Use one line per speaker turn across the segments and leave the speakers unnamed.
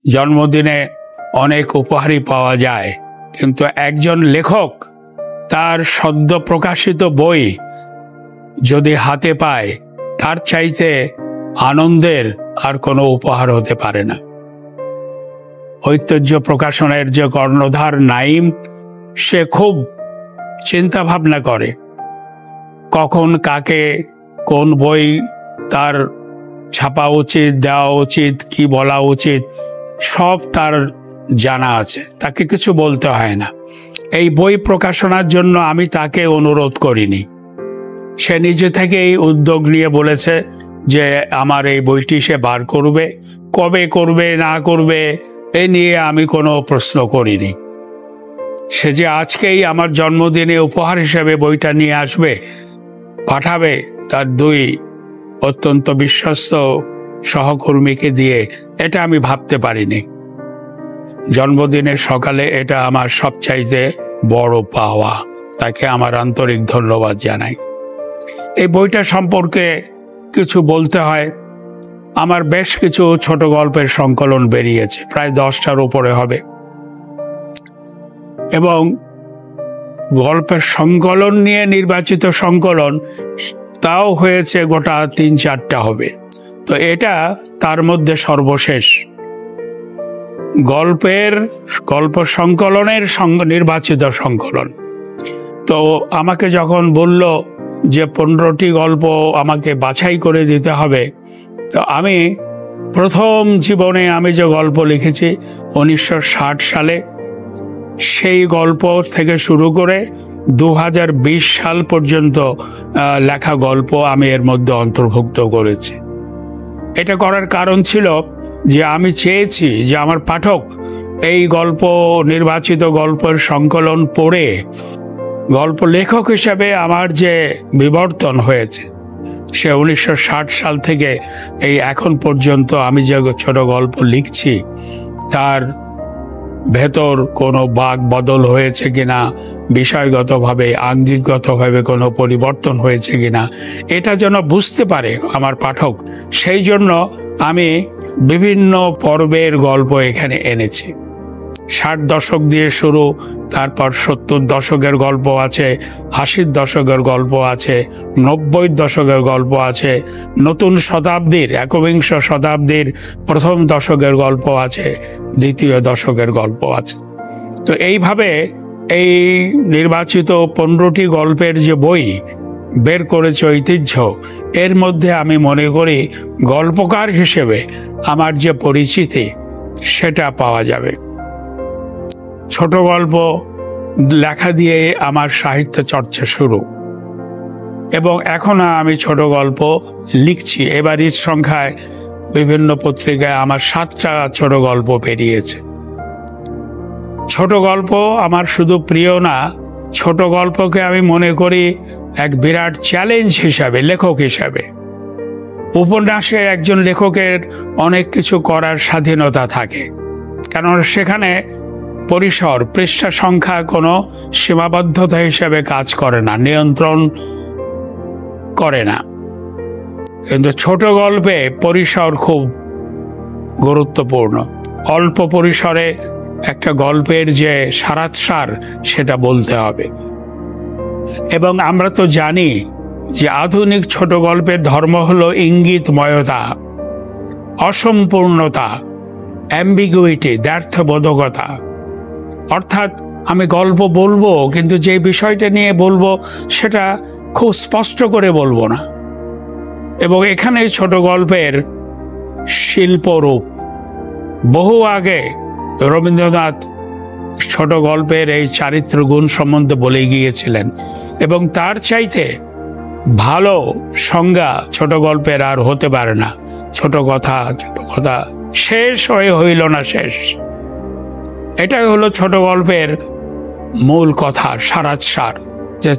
জন্মদিনে অনেক উপহারই পাওয়া যায়, কিন্তু একজন লেখক তার সদ্য প্রকাশিত বই যদি হাতে পায়, তার চাইতে আনন্দের আর কোনো উপহার হতে পারে না। ঐতিহ্য প্রকাশনের যে কর্ণধার নাইম, সে খুব চিন্তা ভাবনা করে কখন কাকে কোন বই তার ছাপা উচিত, দেওয়া উচিত, কি বলা উচিত, সব তার জানা আছে, তাকে কিছু বলতে হয় না। এই বই প্রকাশনার জন্য আমি তাকে অনুরোধ করিনি, সে নিজে থেকেই উদ্যোগ নিয়ে বলেছে যে আমার এই বইটি সে বার করবে। কবে করবে না করবে এ নিয়ে আমি কোনো প্রশ্ন করিনি। সে যে আজকেই আমার জন্মদিনে উপহার হিসেবে বইটা নিয়ে আসবে, পাঠাবে তার 2 অত্যন্ত বিশ্বস্ত সহকর্মীকে দিয়ে, এটা আমি ভাবতে পারিনি। জন্মদিনের সকালে এটা আমার সবচাইতে বড় পাওয়া, তাকে আমার আন্তরিক ধন্যবাদ জানাই। এই বইটা সম্পর্কে কিছু বলতে হয়। আমার বেশ কিছু ছোট গল্পের সংকলন বেরিয়েছে, প্রায় 10টার উপরে হবে, এবং গল্পের সংকলন নিয়ে নির্বাচিত সংকলন তাও হয়েছে গোটা 3-4টা হবে। তো এটা তার মধ্যে সর্বশেষ গল্প সংকলনের নির্বাচিত সংকলন। তো আমাকে যখন বলল যে 15টি গল্প আমাকে বাছাই করে দিতে হবে, তো আমি প্রথম জীবনে আমি যে গল্প লিখেছি 1960 সালে, সেই গল্প থেকে শুরু করে 2020 সাল পর্যন্ত লেখা গল্প আমি এর মধ্যে অন্তর্ভুক্ত করেছি। এটা করার কারণ ছিল যে আমি চেয়েছি যে আমার পাঠক এই নির্বাচিত গল্পের সংকলন পড়ে গল্প লেখক হিসাবে আমার যে বিবর্তন হয়েছে, সে 1960 সাল থেকে এই এখন পর্যন্ত আমি যে ছোট গল্প লিখছি, তার ভেতর কোনো বাঁক বদল হয়েছে কিনা, বিষয়গতভাবে আঙ্গিকগতভাবে কোনো পরিবর্তন হয়েছে কিনা, এটা যেন বুঝতে পারে আমার পাঠক, সেই জন্য আমি বিভিন্ন পর্বের গল্প এখানে এনেছি। 60 দশক দিয়ে শুরু, তারপর 70 দশকের গল্প আছে, 80 দশকের গল্প আছে, 90 দশকের গল্প আছে, নতুন শতাব্দীর 21শ শতাব্দীর প্রথম দশকের গল্প আছে, দ্বিতীয় দশকের গল্প আছে। তো এইভাবে এই নির্বাচিত 15টি গল্পের যে বই বের করেছে ঐতিহ্য, এর মধ্যে আমি মনে করি গল্পকার হিসেবে আমার যে পরিচিতি সেটা পাওয়া যাবে। ছোট গল্প লেখা দিয়ে আমার সাহিত্য চর্চা শুরু, এবং এখনো আমি ছোট গল্প লিখছি। এবার ঈদ সংখ্যায় বিভিন্ন পত্রিকায় আমার 7টা ছোট গল্প বেরিয়েছে। ছোট গল্প আমার শুধু প্রিয় না, ছোট গল্পকে আমি মনে করি এক বিরাট চ্যালেঞ্জ হিসাবে, লেখক হিসাবে। উপন্যাসে একজন লেখকের অনেক কিছু করার স্বাধীনতা থাকে, কারণ সেখানে পরিসর, পৃষ্ঠা সংখ্যা কোনো সীমাবদ্ধতা হিসেবে কাজ করে না, নিয়ন্ত্রণ করে না। কিন্তু ছোট গল্পে পরিসর খুব গুরুত্বপূর্ণ। অল্প পরিসরে একটা গল্পের যে সারাংশ সেটা বলতে হবে। এবং আমরা তো জানি যে আধুনিক ছোট গল্পের ধর্ম হলো ইঙ্গিতময়তা, অসম্পূর্ণতা, অ্যাম্বিগুইটি, দ্ব্যর্থবোধকতা। অর্থাৎ আমি গল্প বলবো, কিন্তু যে বিষয়টা নিয়ে বলবো সেটা খুব স্পষ্ট করে বলবো না। এবং এখানে ছোট গল্পের শিল্পরূপ, বহু আগে রবীন্দ্রনাথ ছোট গল্পের এই চারিত্র গুণ সম্বন্ধে বলে গিয়েছিলেন, এবং তার চাইতে ভালো সংজ্ঞা ছোট গল্পের আর হতে পারে না। ছোট কথা শেষ হয়ে হইল না শেষ, এটাই হলো ছোট গল্পের মূল কথা, সারাংশ, যে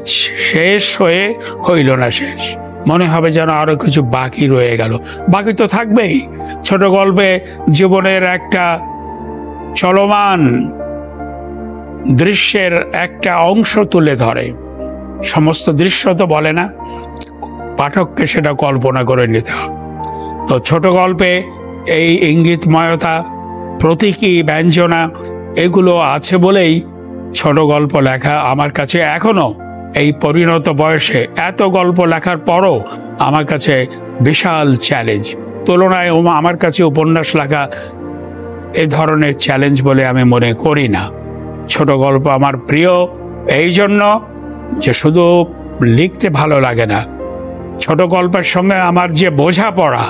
শেষ হয়ে হইল না শেষ। মনে হবে যেন আরো কিছু বাকি রয়ে গেল। বাকি তো থাকবেই। ছোট গল্পে জীবনের একটা চলমান দৃশ্যের একটা অংশ তুলে ধরে, সমস্ত দৃশ্য তো বলে না, পাঠককে সেটা কল্পনা করে নিতে হবে। তো ছোট গল্পে এই ইঙ্গিতময়তা, প্রতীকী ব্যঞ্জনা এগুলো আছে বলেই ছোট গল্প লেখা আমার কাছে এখনো এই পরিণত বয়সে এত গল্প লেখার পরও আমার কাছে বিশাল চ্যালেঞ্জ। তুলনায় আমার কাছে উপন্যাস লেখা এ ধরনের চ্যালেঞ্জ বলে আমি মনে করি না। ছোট গল্প আমার প্রিয় এই জন্য যে শুধু লিখতে ভালো লাগে না, ছোট গল্পের সঙ্গে আমার যে বোঝাপড়া,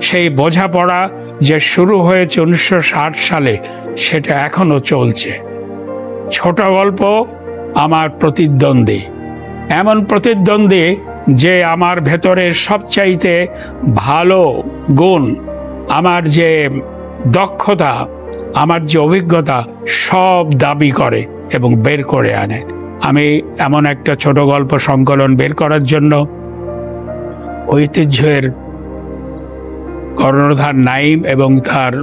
সেই বোঝাপড়া যে শুরু হয়েছে 1960 সালে সেটা এখনো চলছে। ছোট গল্প আমার প্রতিদ্বন্দ্বী, এমন প্রতিদ্বন্দ্বী যে আমার ভেতরের সবচাইতে ভালো গুণ, আমার যে দক্ষতা, আমার যে অভিজ্ঞতা সব দাবি করে এবং বের করে আনে। আমি এমন একটা ছোট গল্প সংকলন বের করার জন্য ঐতিহ্যের কর্ণধার নাইম এবং তার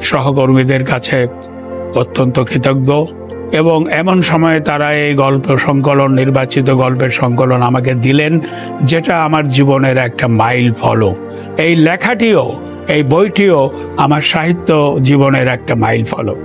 সহকর্মীদের কাছে অত্যন্ত কৃতজ্ঞ। এবং এমন সময়ে তারা এই গল্প সংকলন, নির্বাচিত গল্পের সংকলন আমাকে দিলেন, যেটা আমার জীবনের একটা মাইল ফলক। এই লেখাটিও, এই বইটিও আমার সাহিত্য জীবনের একটা মাইল ফলক।